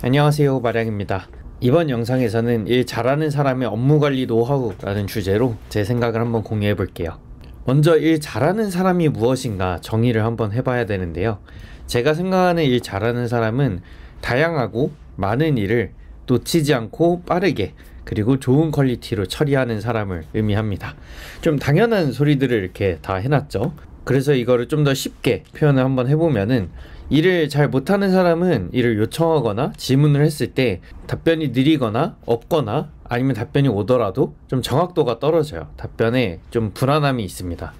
안녕하세요, 마량입니다. 이번 영상에서는 일 잘하는 사람의 업무관리 노하우라는 주제로 제 생각을 한번 공유해 볼게요. 먼저 일 잘하는 사람이 무엇인가 정의를 한번 해봐야 되는데요. 제가 생각하는 일 잘하는 사람은 다양하고 많은 일을 놓치지 않고 빠르게 그리고 좋은 퀄리티로 처리하는 사람을 의미합니다. 좀 당연한 소리들을 이렇게 다 해놨죠. 그래서 이거를 좀 더 쉽게 표현을 한번 해보면은, 일을 잘 못하는 사람은 일을 요청하거나 질문을 했을 때 답변이 느리거나 없거나 아니면 답변이 오더라도 좀 정확도가 떨어져요. 답변에 좀 불안함이 있습니다.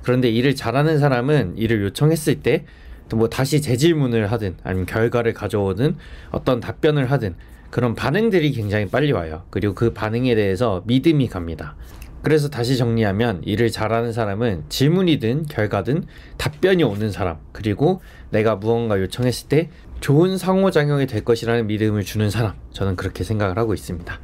그런데 일을 잘하는 사람은 일을 요청했을 때 뭐 다시 재질문을 하든 아니면 결과를 가져오든 어떤 답변을 하든 그런 반응들이 굉장히 빨리 와요. 그리고 그 반응에 대해서 믿음이 갑니다. 그래서 다시 정리하면, 일을 잘하는 사람은 질문이든 결과든 답변이 오는 사람, 그리고 내가 무언가 요청했을 때 좋은 상호작용이 될 것이라는 믿음을 주는 사람, 저는 그렇게 생각을 하고 있습니다.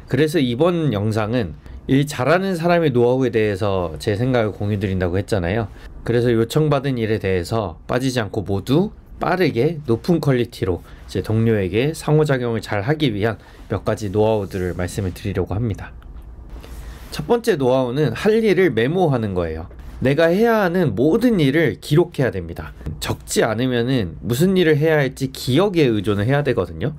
그래서 이번 영상은 일 잘하는 사람의 노하우에 대해서 제 생각을 공유 드린다고 했잖아요. 그래서 요청받은 일에 대해서 빠지지 않고 모두 빠르게 높은 퀄리티로 제 동료에게 상호작용을 잘 하기 위한 몇 가지 노하우들을 말씀을 드리려고 합니다. 첫 번째 노하우는 할 일을 메모하는 거예요. 내가 해야 하는 모든 일을 기록해야 됩니다. 적지 않으면은 무슨 일을 해야 할지 기억에 의존을 해야 되거든요.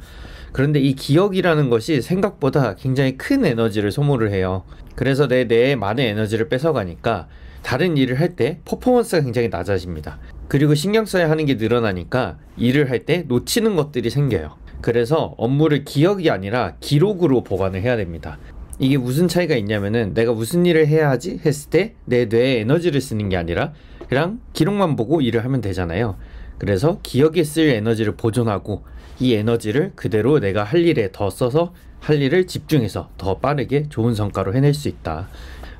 그런데 이 기억이라는 것이 생각보다 굉장히 큰 에너지를 소모를 해요. 그래서 내 뇌에 많은 에너지를 뺏어가니까 다른 일을 할 때 퍼포먼스가 굉장히 낮아집니다. 그리고 신경 써야 하는 게 늘어나니까 일을 할 때 놓치는 것들이 생겨요. 그래서 업무를 기억이 아니라 기록으로 보관을 해야 됩니다. 이게 무슨 차이가 있냐면은, 내가 무슨 일을 해야 하지 했을 때 내 뇌에 에너지를 쓰는 게 아니라 그냥 기록만 보고 일을 하면 되잖아요. 그래서 기억에 쓸 에너지를 보존하고 이 에너지를 그대로 내가 할 일에 더 써서 할 일을 집중해서 더 빠르게 좋은 성과로 해낼 수 있다.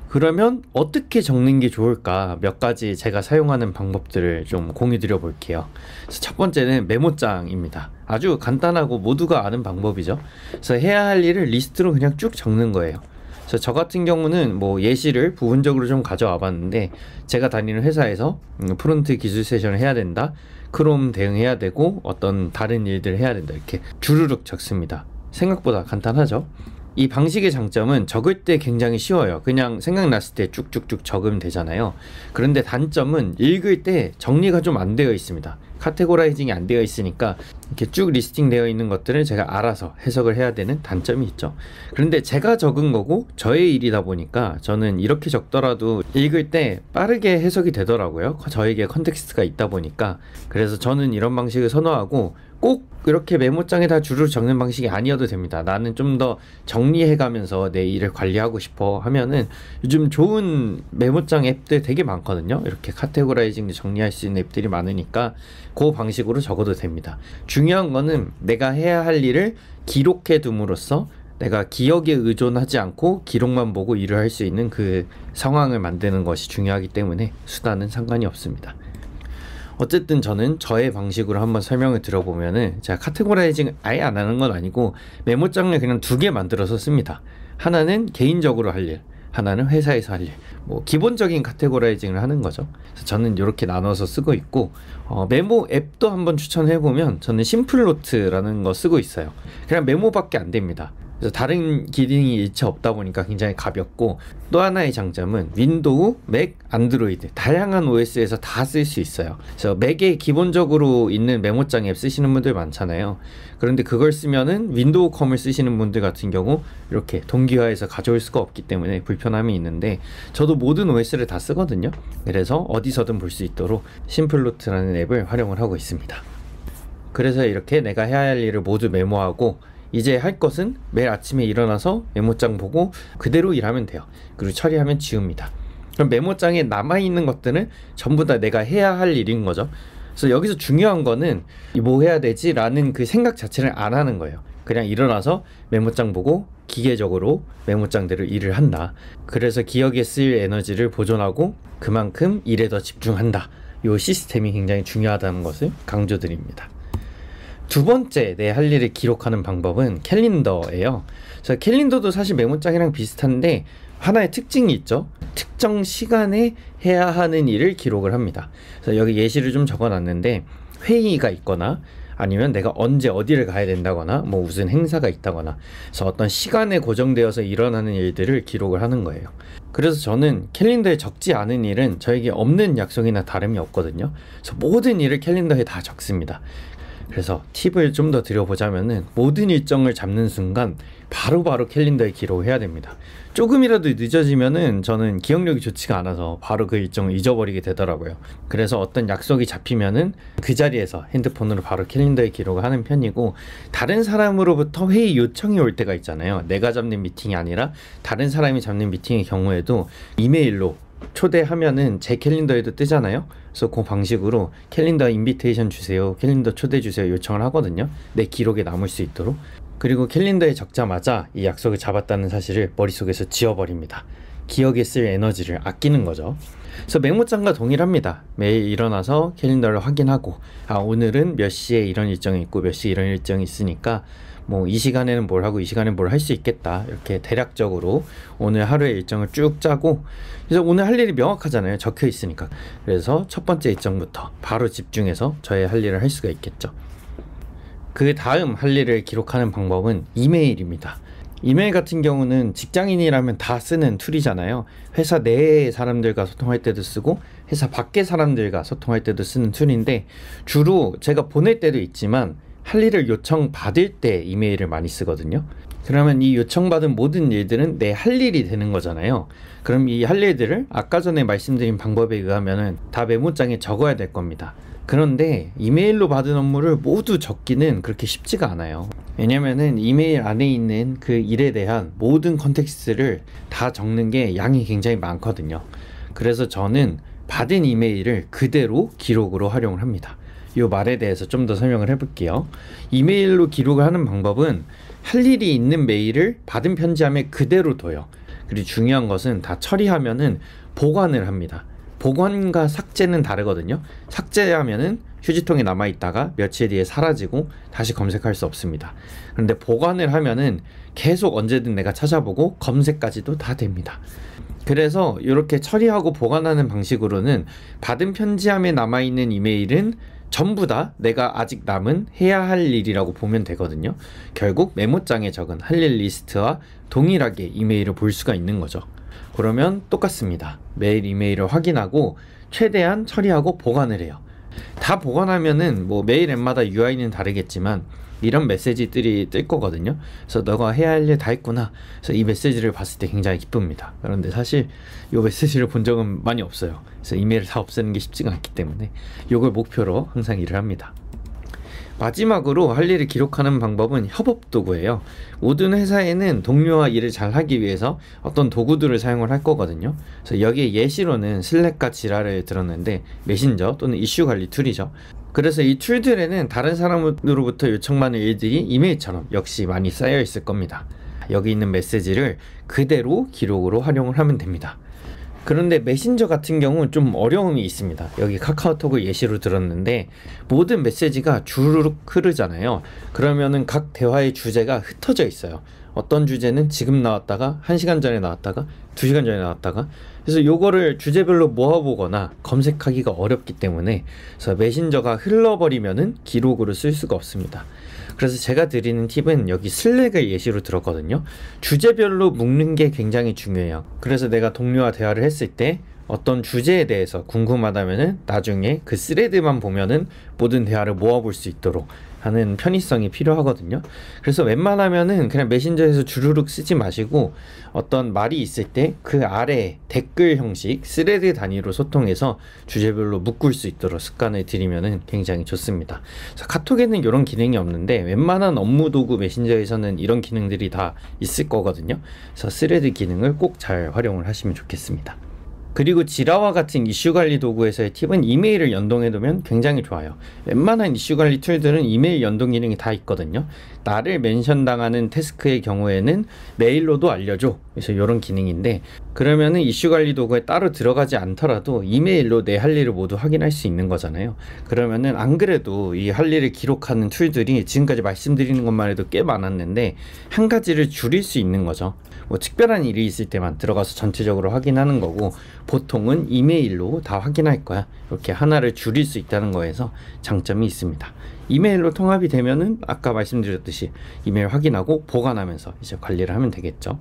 그러면 어떻게 적는 게 좋을까? 몇 가지 제가 사용하는 방법들을 좀 공유 드려 볼게요. 그래서 첫 번째는 메모장입니다. 아주 간단하고 모두가 아는 방법이죠. 그래서 해야 할 일을 리스트로 그냥 쭉 적는 거예요. 그래서 저 같은 경우는 뭐 예시를 부분적으로 좀 가져와 봤는데, 제가 다니는 회사에서 프론트 기술 세션을 해야 된다, 크롬 대응해야 되고 어떤 다른 일들을 해야 된다, 이렇게 주르륵 적습니다. 생각보다 간단하죠? 이 방식의 장점은 적을 때 굉장히 쉬워요. 그냥 생각났을 때 쭉쭉쭉 적으면 되잖아요. 그런데 단점은 읽을 때 정리가 좀 안 되어 있습니다. 카테고라이징이 안 되어 있으니까 이렇게 쭉 리스팅 되어 있는 것들을 제가 알아서 해석을 해야 되는 단점이 있죠. 그런데 제가 적은 거고 저의 일이다 보니까 저는 이렇게 적더라도 읽을 때 빠르게 해석이 되더라고요. 저에게 컨텍스트가 있다 보니까. 그래서 저는 이런 방식을 선호하고, 꼭 이렇게 메모장에 다 주르륵 적는 방식이 아니어도 됩니다. 나는 좀 더 정리해가면서 내 일을 관리하고 싶어 하면은 요즘 좋은 메모장 앱들 되게 많거든요. 이렇게 카테고라이징 정리할 수 있는 앱들이 많으니까 그 방식으로 적어도 됩니다. 중요한 거는 내가 해야 할 일을 기록해 둠으로써 내가 기억에 의존하지 않고 기록만 보고 일을 할 수 있는 그 상황을 만드는 것이 중요하기 때문에 수단은 상관이 없습니다. 어쨌든 저는 저의 방식으로 한번 설명을 드려보면은, 제가 카테고라이징 아예 안 하는 건 아니고 메모장을 그냥 두 개 만들어서 씁니다. 하나는 개인적으로 할 일, 하나는 회사에서 할 일. 뭐 기본적인 카테고라이징을 하는 거죠. 그래서 저는 이렇게 나눠서 쓰고 있고, 메모 앱도 한번 추천해보면 저는 심플노트라는 거 쓰고 있어요. 그냥 메모밖에 안 됩니다. 그래서 다른 기능이 일체 없다 보니까 굉장히 가볍고, 또 하나의 장점은 윈도우, 맥, 안드로이드 다양한 OS에서 다 쓸 수 있어요. 그래서 맥에 기본적으로 있는 메모장 앱 쓰시는 분들 많잖아요. 그런데 그걸 쓰면은 윈도우 컴을 쓰시는 분들 같은 경우 이렇게 동기화해서 가져올 수가 없기 때문에 불편함이 있는데, 저도 모든 OS를 다 쓰거든요. 그래서 어디서든 볼 수 있도록 심플노트라는 앱을 활용을 하고 있습니다. 그래서 이렇게 내가 해야 할 일을 모두 메모하고, 이제 할 것은 매일 아침에 일어나서 메모장 보고 그대로 일하면 돼요. 그리고 처리하면 지웁니다. 그럼 메모장에 남아있는 것들은 전부 다 내가 해야 할 일인 거죠. 그래서 여기서 중요한 거는 뭐 해야 되지? 라는 그 생각 자체를 안 하는 거예요. 그냥 일어나서 메모장 보고 기계적으로 메모장대로 일을 한다. 그래서 기억에 쓸 에너지를 보존하고 그만큼 일에 더 집중한다. 이 시스템이 굉장히 중요하다는 것을 강조드립니다. 두 번째 내 할 일을 기록하는 방법은 캘린더예요. 그래서 캘린더도 사실 메모장이랑 비슷한데 하나의 특징이 있죠. 특정 시간에 해야 하는 일을 기록을 합니다. 그래서 여기 예시를 좀 적어놨는데, 회의가 있거나 아니면 내가 언제 어디를 가야 된다거나 뭐 무슨 행사가 있다거나, 그래서 어떤 시간에 고정되어서 일어나는 일들을 기록을 하는 거예요. 그래서 저는 캘린더에 적지 않은 일은 저에게 없는 약속이나 다름이 없거든요. 그래서 모든 일을 캘린더에 다 적습니다. 그래서 팁을 좀 더 드려보자면은, 모든 일정을 잡는 순간 바로바로 캘린더에 기록을 해야 됩니다. 조금이라도 늦어지면은 저는 기억력이 좋지가 않아서 바로 그 일정을 잊어버리게 되더라고요. 그래서 어떤 약속이 잡히면은 그 자리에서 핸드폰으로 바로 캘린더에 기록을 하는 편이고, 다른 사람으로부터 회의 요청이 올 때가 있잖아요. 내가 잡는 미팅이 아니라 다른 사람이 잡는 미팅의 경우에도 이메일로 초대하면은 제 캘린더에도 뜨잖아요. 그래서 그 방식으로 캘린더 인비테이션 주세요, 캘린더 초대 주세요 요청을 하거든요. 내 기록에 남을 수 있도록. 그리고 캘린더에 적자마자 이 약속을 잡았다는 사실을 머릿속에서 지워버립니다. 기억에 쓸 에너지를 아끼는 거죠. 그래서 메모장과 동일합니다. 매일 일어나서 캘린더를 확인하고, 오늘은 몇 시에 이런 일정이 있고 몇 시에 이런 일정이 있으니까 뭐 이 시간에는 뭘 하고 이 시간에는 뭘 할 수 있겠다, 이렇게 대략적으로 오늘 하루의 일정을 쭉 짜고, 그래서 오늘 할 일이 명확하잖아요. 적혀 있으니까. 그래서 첫 번째 일정부터 바로 집중해서 저의 할 일을 할 수가 있겠죠. 그 다음 할 일을 기록하는 방법은 이메일입니다. 이메일 같은 경우는 직장인이라면 다 쓰는 툴이잖아요. 회사 내의 사람들과 소통할 때도 쓰고 회사 밖의 사람들과 소통할 때도 쓰는 툴인데, 주로 제가 보낼 때도 있지만 할 일을 요청받을 때 이메일을 많이 쓰거든요. 그러면 이 요청받은 모든 일들은 내 할 일이 되는 거잖아요. 그럼 이 할 일들을 아까 전에 말씀드린 방법에 의하면 다 메모장에 적어야 될 겁니다. 그런데 이메일로 받은 업무를 모두 적기는 그렇게 쉽지가 않아요. 왜냐면은 이메일 안에 있는 그 일에 대한 모든 컨텍스트를 다 적는 게 양이 굉장히 많거든요. 그래서 저는 받은 이메일을 그대로 기록으로 활용을 합니다. 이 말에 대해서 좀 더 설명을 해볼게요. 이메일로 기록을 하는 방법은 할 일이 있는 메일을 받은 편지함에 그대로 둬요. 그리고 중요한 것은 다 처리하면은 보관을 합니다. 보관과 삭제는 다르거든요. 삭제하면은 휴지통에 남아있다가 며칠 뒤에 사라지고 다시 검색할 수 없습니다. 그런데 보관을 하면은 계속 언제든 내가 찾아보고 검색까지도 다 됩니다. 그래서 이렇게 처리하고 보관하는 방식으로는 받은 편지함에 남아있는 이메일은 전부 다 내가 아직 남은 해야 할 일이라고 보면 되거든요. 결국 메모장에 적은 할 일 리스트와 동일하게 이메일을 볼 수가 있는 거죠. 그러면 똑같습니다. 매일 이메일을 확인하고 최대한 처리하고 보관을 해요. 다 보관하면은 뭐 메일 앱마다 UI는 다르겠지만 이런 메시지들이 뜰 거거든요. 그래서 너가 해야 할 일 다 했구나. 그래서 이 메시지를 봤을 때 굉장히 기쁩니다. 그런데 사실 이 메시지를 본 적은 많이 없어요. 그래서 이메일을 다 없애는 게 쉽지가 않기 때문에 이걸 목표로 항상 일을 합니다. 마지막으로 할 일을 기록하는 방법은 협업 도구예요. 모든 회사에는 동료와 일을 잘 하기 위해서 어떤 도구들을 사용을 할 거거든요. 그래서 여기에 예시로는 슬랙과 지라를 들었는데, 메신저 또는 이슈 관리 툴이죠. 그래서 이 툴들에는 다른 사람으로부터 요청받는 일들이 이메일처럼 역시 많이 쌓여 있을 겁니다. 여기 있는 메시지를 그대로 기록으로 활용을 하면 됩니다. 그런데 메신저 같은 경우는 좀 어려움이 있습니다. 여기 카카오톡을 예시로 들었는데 모든 메시지가 주르륵 흐르잖아요. 그러면은 각 대화의 주제가 흩어져 있어요. 어떤 주제는 지금 나왔다가 1시간 전에 나왔다가 2시간 전에 나왔다가, 그래서 요거를 주제별로 모아보거나 검색하기가 어렵기 때문에 그래서 메신저가 흘러버리면은 기록으로 쓸 수가 없습니다. 그래서 제가 드리는 팁은 여기 슬랙을 예시로 들었거든요. 주제별로 묶는 게 굉장히 중요해요. 그래서 내가 동료와 대화를 했을 때 어떤 주제에 대해서 궁금하다면은 나중에 그 스레드만 보면은 모든 대화를 모아볼 수 있도록 하는 편의성이 필요하거든요. 그래서 웬만하면은 그냥 메신저에서 주르륵 쓰지 마시고 어떤 말이 있을 때 그 아래 댓글 형식 스레드 단위로 소통해서 주제별로 묶을 수 있도록 습관을 들이면은 굉장히 좋습니다. 그래서 카톡에는 이런 기능이 없는데 웬만한 업무 도구 메신저에서는 이런 기능들이 다 있을 거거든요. 그래서 스레드 기능을 꼭 잘 활용을 하시면 좋겠습니다. 그리고 지라와 같은 이슈 관리 도구에서의 팁은 이메일을 연동해두면 굉장히 좋아요. 웬만한 이슈 관리 툴들은 이메일 연동 기능이 다 있거든요. 나를 멘션 당하는 태스크의 경우에는 메일로도 알려줘. 그래서 이런 기능인데, 그러면은 이슈 관리 도구에 따로 들어가지 않더라도 이메일로 내 할 일을 모두 확인할 수 있는 거잖아요. 그러면은 안 그래도 이 할 일을 기록하는 툴들이 지금까지 말씀드리는 것만 해도 꽤 많았는데 한 가지를 줄일 수 있는 거죠. 뭐 특별한 일이 있을 때만 들어가서 전체적으로 확인하는 거고, 보통은 이메일로 다 확인할 거야. 이렇게 하나를 줄일 수 있다는 거에서 장점이 있습니다. 이메일로 통합이 되면은 아까 말씀드렸듯이 이메일 확인하고 보관하면서 이제 관리를 하면 되겠죠.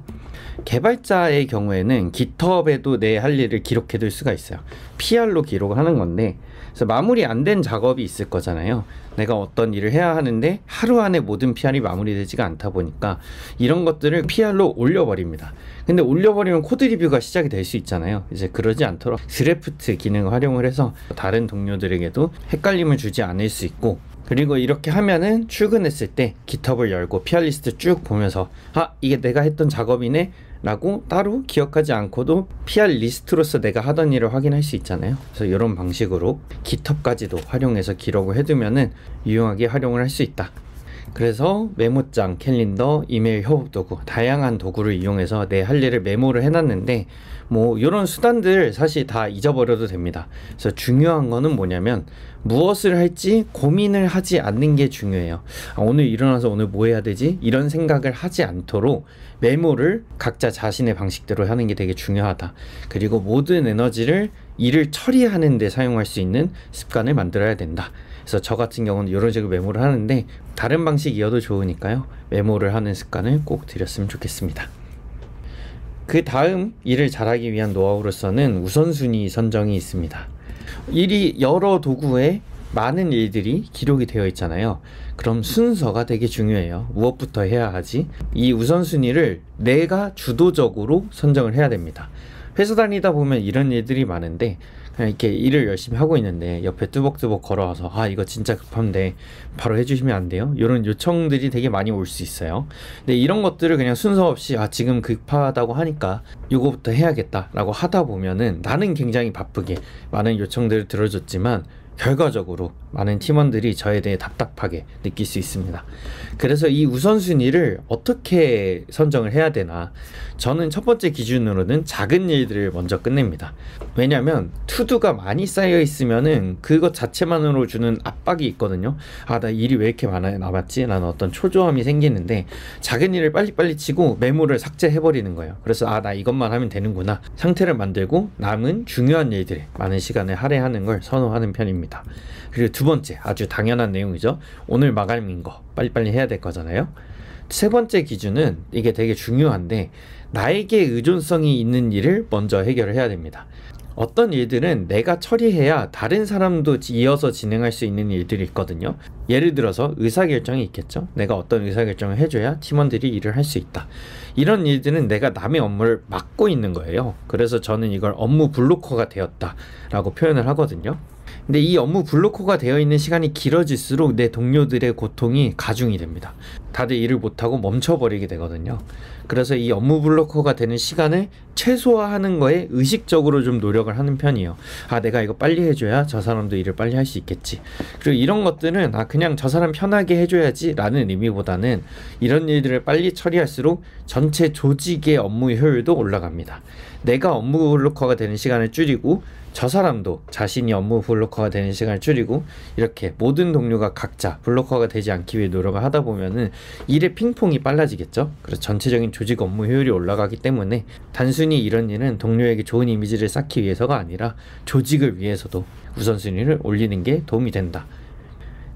개발자의 경우에는 GitHub에도 내 할 일을 기록해 둘 수가 있어요. PR로 기록을 하는 건데, 그래서 마무리 안 된 작업이 있을 거잖아요. 내가 어떤 일을 해야 하는데 하루 안에 모든 PR이 마무리되지가 않다 보니까 이런 것들을 PR로 올려버립니다. 근데 올려버리면 코드 리뷰가 시작이 될 수 있잖아요. 이제 그러지 않도록 드래프트 기능을 활용을 해서 다른 동료들에게도 헷갈림을 주지 않을 수 있고, 그리고 이렇게 하면은 출근했을 때 GitHub을 열고 PR 리스트 쭉 보면서 아, 이게 내가 했던 작업이네 라고 따로 기억하지 않고도 PR 리스트로서 내가 하던 일을 확인할 수 있잖아요. 그래서 이런 방식으로 GitHub까지도 활용해서 기록을 해두면은 유용하게 활용을 할 수 있다. 그래서 메모장, 캘린더, 이메일 협업 도구, 다양한 도구를 이용해서 내 할 일을 메모를 해놨는데, 뭐 이런 수단들 사실 다 잊어버려도 됩니다. 그래서 중요한 거는 뭐냐면 무엇을 할지 고민을 하지 않는 게 중요해요. 아, 오늘 일어나서 오늘 뭐 해야 되지? 이런 생각을 하지 않도록 메모를 각자 자신의 방식대로 하는 게 되게 중요하다. 그리고 모든 에너지를 일을 처리하는 데 사용할 수 있는 습관을 만들어야 된다. 그래서 저 같은 경우는 이런 식으로 메모를 하는데 다른 방식이어도 좋으니까요. 메모를 하는 습관을 꼭 들였으면 좋겠습니다. 그 다음 일을 잘하기 위한 노하우로서는 우선순위 선정이 있습니다. 일이 여러 도구에 많은 일들이 기록이 되어 있잖아요. 그럼 순서가 되게 중요해요. 무엇부터 해야 하지? 이 우선순위를 내가 주도적으로 선정을 해야 됩니다. 회사 다니다 보면 이런 일들이 많은데 그냥 이렇게 일을 열심히 하고 있는데 옆에 뚜벅뚜벅 걸어와서 아, 이거 진짜 급한데 바로 해주시면 안 돼요? 이런 요청들이 되게 많이 올 수 있어요. 근데 이런 것들을 그냥 순서 없이 아, 지금 급하다고 하니까 이거부터 해야겠다 라고 하다 보면은 나는 굉장히 바쁘게 많은 요청들을 들어줬지만 결과적으로 많은 팀원들이 저에 대해 답답하게 느낄 수 있습니다. 그래서 이 우선순위를 어떻게 선정을 해야 되나, 저는 첫 번째 기준으로는 작은 일들을 먼저 끝냅니다. 왜냐면 투두가 많이 쌓여 있으면은 그것 자체만으로 주는 압박이 있거든요. 아, 나 일이 왜 이렇게 많아 남았지? 라는 어떤 초조함이 생기는데 작은 일을 빨리빨리 치고 메모를 삭제해버리는 거예요. 그래서 아, 나 이것만 하면 되는구나 상태를 만들고 남은 중요한 일들에 많은 시간을 할애하는 걸 선호하는 편입니다. 그리고 두 번째, 아주 당연한 내용이죠. 오늘 마감인 거 빨리빨리 해야 될 거잖아요. 세 번째 기준은 이게 되게 중요한데 나에게 의존성이 있는 일을 먼저 해결을 해야 됩니다. 어떤 일들은 내가 처리해야 다른 사람도 이어서 진행할 수 있는 일들이 있거든요. 예를 들어서 의사결정이 있겠죠. 내가 어떤 의사결정을 해줘야 팀원들이 일을 할 수 있다. 이런 일들은 내가 남의 업무를 맡고 있는 거예요. 그래서 저는 이걸 업무 블로커가 되었다 라고 표현을 하거든요. 근데 이 업무 블로커가 되어 있는 시간이 길어질수록 내 동료들의 고통이 가중이 됩니다. 다들 일을 못하고 멈춰버리게 되거든요. 그래서 이 업무 블로커가 되는 시간을 최소화하는 거에 의식적으로 좀 노력을 하는 편이에요. 아, 내가 이거 빨리 해줘야 저 사람도 일을 빨리 할 수 있겠지. 그리고 이런 것들은 아, 그냥 저 사람 편하게 해줘야지 라는 의미보다는 이런 일들을 빨리 처리할수록 전체 조직의 업무 효율도 올라갑니다. 내가 업무 블로커가 되는 시간을 줄이고 저 사람도 자신이 업무 블로커가 되는 시간을 줄이고 이렇게 모든 동료가 각자 블로커가 되지 않기 위해 노력을 하다 보면은 일의 핑퐁이 빨라지겠죠. 그래서 전체적인 조직 업무 효율이 올라가기 때문에 단순히 이런 일은 동료에게 좋은 이미지를 쌓기 위해서가 아니라 조직을 위해서도 우선순위를 올리는 게 도움이 된다.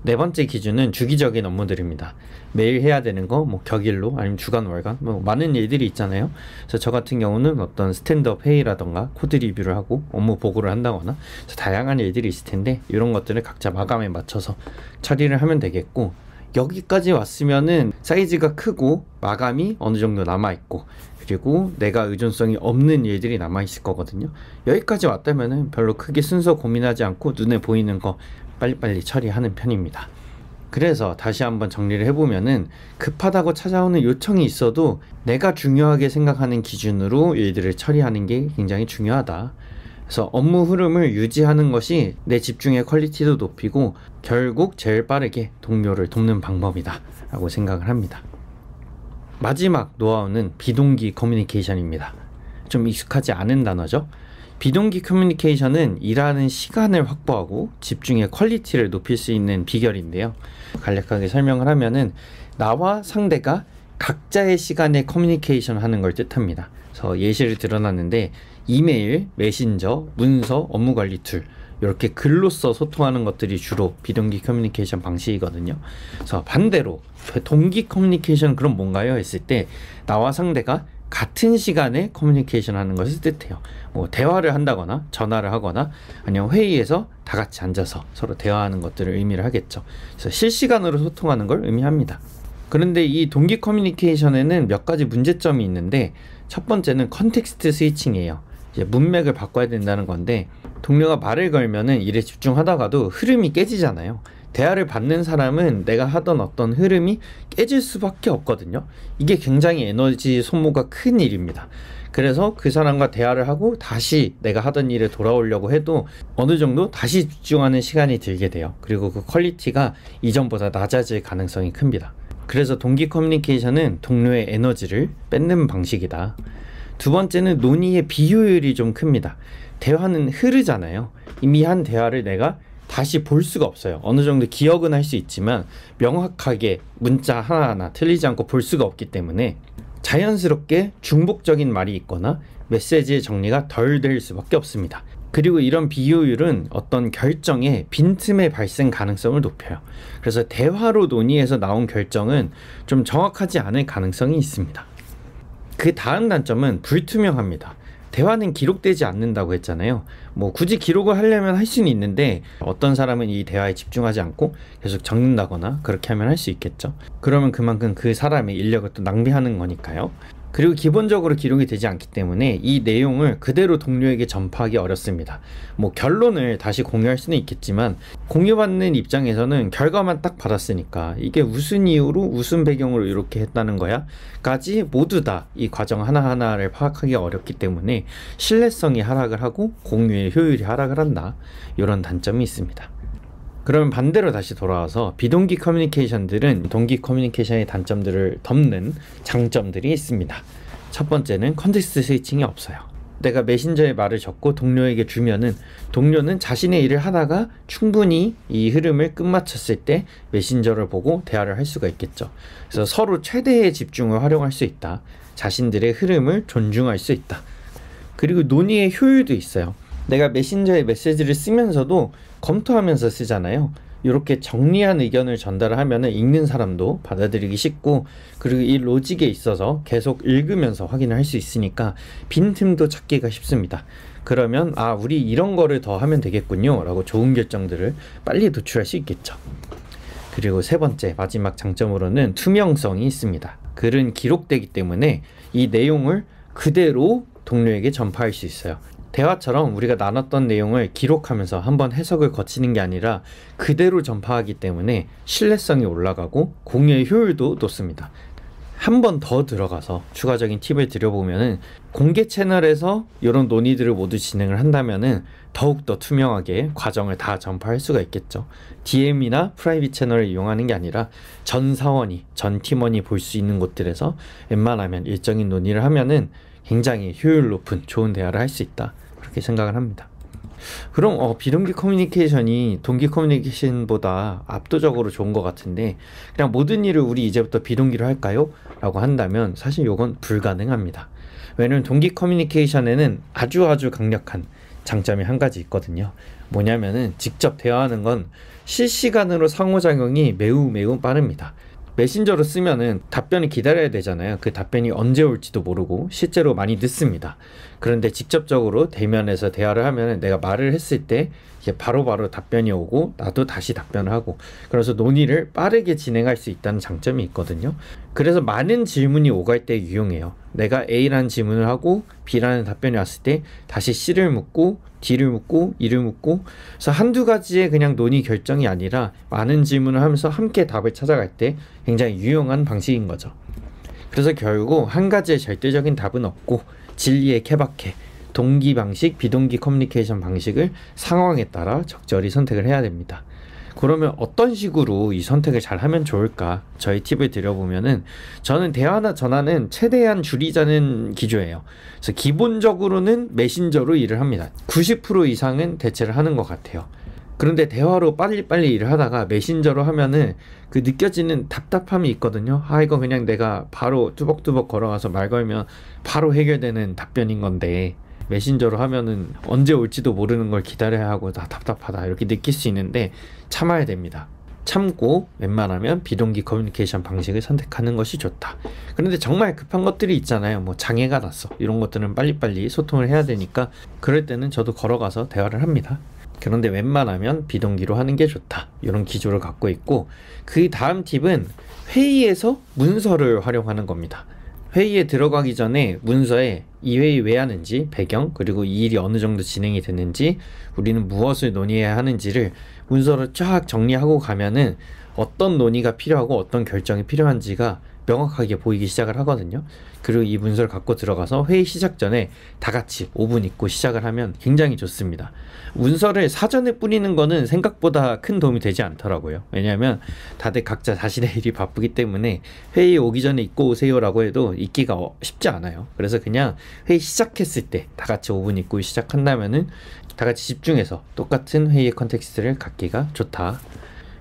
네 번째 기준은 주기적인 업무들입니다. 매일 해야 되는 거, 뭐 격일로 아니면 주간 월간 뭐 많은 일들이 있잖아요. 그래서 저 같은 경우는 어떤 스탠드업 회의라던가 코드 리뷰를 하고 업무 보고를 한다거나 그래서 다양한 일들이 있을 텐데 이런 것들을 각자 마감에 맞춰서 처리를 하면 되겠고, 여기까지 왔으면은 사이즈가 크고 마감이 어느 정도 남아있고 그리고 내가 의존성이 없는 일들이 남아있을 거거든요. 여기까지 왔다면은 별로 크게 순서 고민하지 않고 눈에 보이는 거 빨리빨리 처리하는 편입니다. 그래서 다시 한번 정리를 해보면은 급하다고 찾아오는 요청이 있어도 내가 중요하게 생각하는 기준으로 일들을 처리하는 게 굉장히 중요하다. 그래서 업무 흐름을 유지하는 것이 내 집중의 퀄리티도 높이고 결국 제일 빠르게 동료를 돕는 방법이다 라고 생각을 합니다. 마지막 노하우는 비동기 커뮤니케이션입니다. 좀 익숙하지 않은 단어죠. 비동기 커뮤니케이션은 일하는 시간을 확보하고 집중의 퀄리티를 높일 수 있는 비결인데요. 간략하게 설명을 하면은 나와 상대가 각자의 시간에 커뮤니케이션 하는 걸 뜻합니다. 그래서 예시를 들어놨는데 이메일, 메신저, 문서, 업무관리 툴 이렇게 글로써 소통하는 것들이 주로 비동기 커뮤니케이션 방식이거든요. 그래서 반대로 동기 커뮤니케이션 그럼 뭔가요? 했을 때 나와 상대가 같은 시간에 커뮤니케이션 하는 것을 뜻해요. 뭐 대화를 한다거나 전화를 하거나 아니면 회의에서 다 같이 앉아서 서로 대화하는 것들을 의미를 하겠죠. 그래서 실시간으로 소통하는 걸 의미합니다. 그런데 이 동기 커뮤니케이션에는 몇 가지 문제점이 있는데 첫 번째는 컨텍스트 스위칭이에요. 이제 문맥을 바꿔야 된다는 건데 동료가 말을 걸면은 일에 집중하다가도 흐름이 깨지잖아요. 대화를 받는 사람은 내가 하던 어떤 흐름이 깨질 수밖에 없거든요. 이게 굉장히 에너지 소모가 큰 일입니다. 그래서 그 사람과 대화를 하고 다시 내가 하던 일에 돌아오려고 해도 어느 정도 다시 집중하는 시간이 들게 돼요. 그리고 그 퀄리티가 이전보다 낮아질 가능성이 큽니다. 그래서 동기 커뮤니케이션은 동료의 에너지를 뺏는 방식이다. 두 번째는 논의의 비효율이 좀 큽니다. 대화는 흐르잖아요. 이미 한 대화를 내가 다시 볼 수가 없어요. 어느 정도 기억은 할 수 있지만 명확하게 문자 하나하나 틀리지 않고 볼 수가 없기 때문에 자연스럽게 중복적인 말이 있거나 메시지의 정리가 덜 될 수밖에 없습니다. 그리고 이런 비효율은 어떤 결정의 빈틈의 발생 가능성을 높여요. 그래서 대화로 논의해서 나온 결정은 좀 정확하지 않을 가능성이 있습니다. 그 다음 단점은 불투명합니다. 대화는 기록되지 않는다고 했잖아요. 뭐 굳이 기록을 하려면 할 수는 있는데 어떤 사람은 이 대화에 집중하지 않고 계속 적는다거나 그렇게 하면 할 수 있겠죠. 그러면 그만큼 그 사람의 인력을 또 낭비하는 거니까요. 그리고 기본적으로 기록이 되지 않기 때문에 이 내용을 그대로 동료에게 전파하기 어렵습니다. 뭐 결론을 다시 공유할 수는 있겠지만 공유받는 입장에서는 결과만 딱 받았으니까 이게 무슨 이유로 무슨 배경으로 이렇게 했다는 거야 까지 모두 다 이 과정 하나하나를 파악하기 어렵기 때문에 신뢰성이 하락을 하고 공유의 효율이 하락을 한다. 이런 단점이 있습니다. 그러면 반대로 다시 돌아와서 비동기 커뮤니케이션들은 동기 커뮤니케이션의 단점들을 덮는 장점들이 있습니다. 첫 번째는 컨텍스트 스위칭이 없어요. 내가 메신저에 말을 적고 동료에게 주면은 동료는 자신의 일을 하다가 충분히 이 흐름을 끝마쳤을 때 메신저를 보고 대화를 할 수가 있겠죠. 그래서 서로 최대의 집중을 활용할 수 있다. 자신들의 흐름을 존중할 수 있다. 그리고 논의의 효율도 있어요. 내가 메신저에 메시지를 쓰면서도 검토하면서 쓰잖아요. 이렇게 정리한 의견을 전달을 하면 읽는 사람도 받아들이기 쉽고 그리고 이 로직에 있어서 계속 읽으면서 확인을 할 수 있으니까 빈틈도 찾기가 쉽습니다. 그러면 아 우리 이런 거를 더 하면 되겠군요 라고 좋은 결정들을 빨리 도출할 수 있겠죠. 그리고 세 번째 마지막 장점으로는 투명성이 있습니다. 글은 기록되기 때문에 이 내용을 그대로 동료에게 전파할 수 있어요. 대화처럼 우리가 나눴던 내용을 기록하면서 한번 해석을 거치는 게 아니라 그대로 전파하기 때문에 신뢰성이 올라가고 공유의 효율도 높습니다. 한 번 더 들어가서 추가적인 팁을 드려보면은 공개 채널에서 이런 논의들을 모두 진행을 한다면은 더욱더 투명하게 과정을 다 전파할 수가 있겠죠. DM이나 프라이빗 채널을 이용하는 게 아니라 전 사원이, 전 팀원이 볼 수 있는 곳들에서 웬만하면 일정인 논의를 하면은 굉장히 효율 높은 좋은 대화를 할 수 있다. 그렇게 생각을 합니다. 그럼 비동기 커뮤니케이션이 동기 커뮤니케이션보다 압도적으로 좋은 것 같은데 그냥 모든 일을 우리 이제부터 비동기로 할까요? 라고 한다면 사실 이건 불가능합니다. 왜냐면 동기 커뮤니케이션에는 아주 강력한 장점이 한 가지 있거든요. 뭐냐면은 직접 대화하는 건 실시간으로 상호작용이 매우 빠릅니다. 메신저로 쓰면은 답변을 기다려야 되잖아요. 그 답변이 언제 올지도 모르고 실제로 많이 늦습니다. 그런데 직접적으로 대면에서 대화를 하면은 내가 말을 했을 때 이게 바로바로 답변이 오고 나도 다시 답변을 하고 그래서 논의를 빠르게 진행할 수 있다는 장점이 있거든요. 그래서 많은 질문이 오갈 때 유용해요. 내가 A라는 질문을 하고 B라는 답변이 왔을 때 다시 C를 묻고 D를 묻고 E를 묻고 그래서 한두 가지의 그냥 논의 결정이 아니라 많은 질문을 하면서 함께 답을 찾아갈 때 굉장히 유용한 방식인 거죠. 그래서 결국 한 가지의 절대적인 답은 없고 진리에 케바케 동기 방식, 비동기 커뮤니케이션 방식을 상황에 따라 적절히 선택을 해야 됩니다. 그러면 어떤 식으로 이 선택을 잘 하면 좋을까? 저희 팁을 드려보면은 저는 대화나 전화는 최대한 줄이자는 기조예요. 그래서 기본적으로는 메신저로 일을 합니다. 90% 이상은 대체를 하는 것 같아요. 그런데 대화로 빨리빨리 일을 하다가 메신저로 하면은 그 느껴지는 답답함이 있거든요. 이거 그냥 내가 바로 뚜벅뚜벅 걸어가서 말 걸면 바로 해결되는 답변인 건데 메신저로 하면은 언제 올지도 모르는 걸 기다려야 하고 다 답답하다 이렇게 느낄 수 있는데 참아야 됩니다. 참고 웬만하면 비동기 커뮤니케이션 방식을 선택하는 것이 좋다. 그런데 정말 급한 것들이 있잖아요. 뭐 장애가 났어, 이런 것들은 빨리빨리 소통을 해야 되니까 그럴 때는 저도 걸어가서 대화를 합니다. 그런데 웬만하면 비동기로 하는 게 좋다, 이런 기조를 갖고 있고, 그 다음 팁은 회의에서 문서를 활용하는 겁니다. 회의에 들어가기 전에 문서에 이 회의 왜 하는지, 배경, 그리고 이 일이 어느 정도 진행이 됐는지, 우리는 무엇을 논의해야 하는지를 문서로 쫙 정리하고 가면은 어떤 논의가 필요하고 어떤 결정이 필요한지가 명확하게 보이기 시작을 하거든요. 그리고 이 문서를 갖고 들어가서 회의 시작 전에 다 같이 5분 있고 시작을 하면 굉장히 좋습니다. 문서를 사전에 뿌리는 거는 생각보다 큰 도움이 되지 않더라고요. 왜냐하면 다들 각자 자신의 일이 바쁘기 때문에 회의 오기 전에 입고 오세요라고 해도 읽기가 쉽지 않아요. 그래서 그냥 회의 시작했을 때 다 같이 5분 있고 시작한다면은 다 같이 집중해서 똑같은 회의의 컨텍스트를 갖기가 좋다.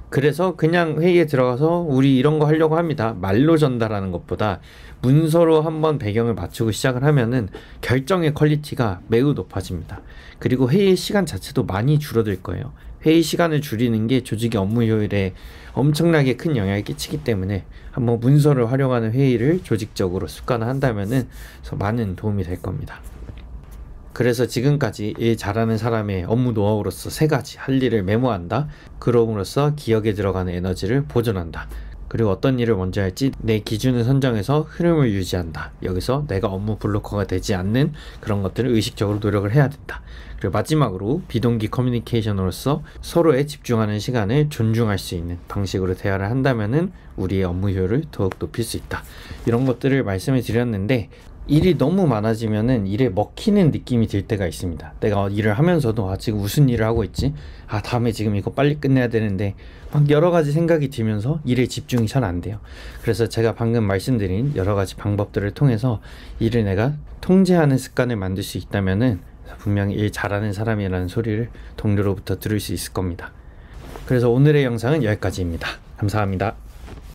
그래서 그냥 회의에 들어가서 우리 이런 거 하려고 합니다, 말로 전달하는 것보다 문서로 한번 배경을 맞추고 시작을 하면은 결정의 퀄리티가 매우 높아집니다. 그리고 회의 시간 자체도 많이 줄어들 거예요. 회의 시간을 줄이는 게 조직의 업무 효율에 엄청나게 큰 영향을 끼치기 때문에 한번 문서를 활용하는 회의를 조직적으로 습관화한다면은 많은 도움이 될 겁니다. 그래서 지금까지 일 잘하는 사람의 업무 노하우로서 3가지: 할 일을 메모한다, 그럼으로써 기억에 들어가는 에너지를 보존한다, 그리고 어떤 일을 먼저 할지 내 기준을 선정해서 흐름을 유지한다. 여기서 내가 업무 블로커가 되지 않는 그런 것들을 의식적으로 노력을 해야 된다. 그리고 마지막으로 비동기 커뮤니케이션으로서 서로에 집중하는 시간을 존중할 수 있는 방식으로 대화를 한다면은 우리의 업무 효율을 더욱 높일 수 있다. 이런 것들을 말씀을 드렸는데, 일이 너무 많아지면은 일에 먹히는 느낌이 들 때가 있습니다. 내가 일을 하면서도 지금 무슨 일을 하고 있지? 다음에 지금 이거 빨리 끝내야 되는데, 막 여러 가지 생각이 들면서 일에 집중이 잘 안 돼요. 그래서 제가 방금 말씀드린 여러 가지 방법들을 통해서 일을 내가 통제하는 습관을 만들 수 있다면은 분명히 일 잘하는 사람이라는 소리를 동료로부터 들을 수 있을 겁니다. 그래서 오늘의 영상은 여기까지입니다. 감사합니다.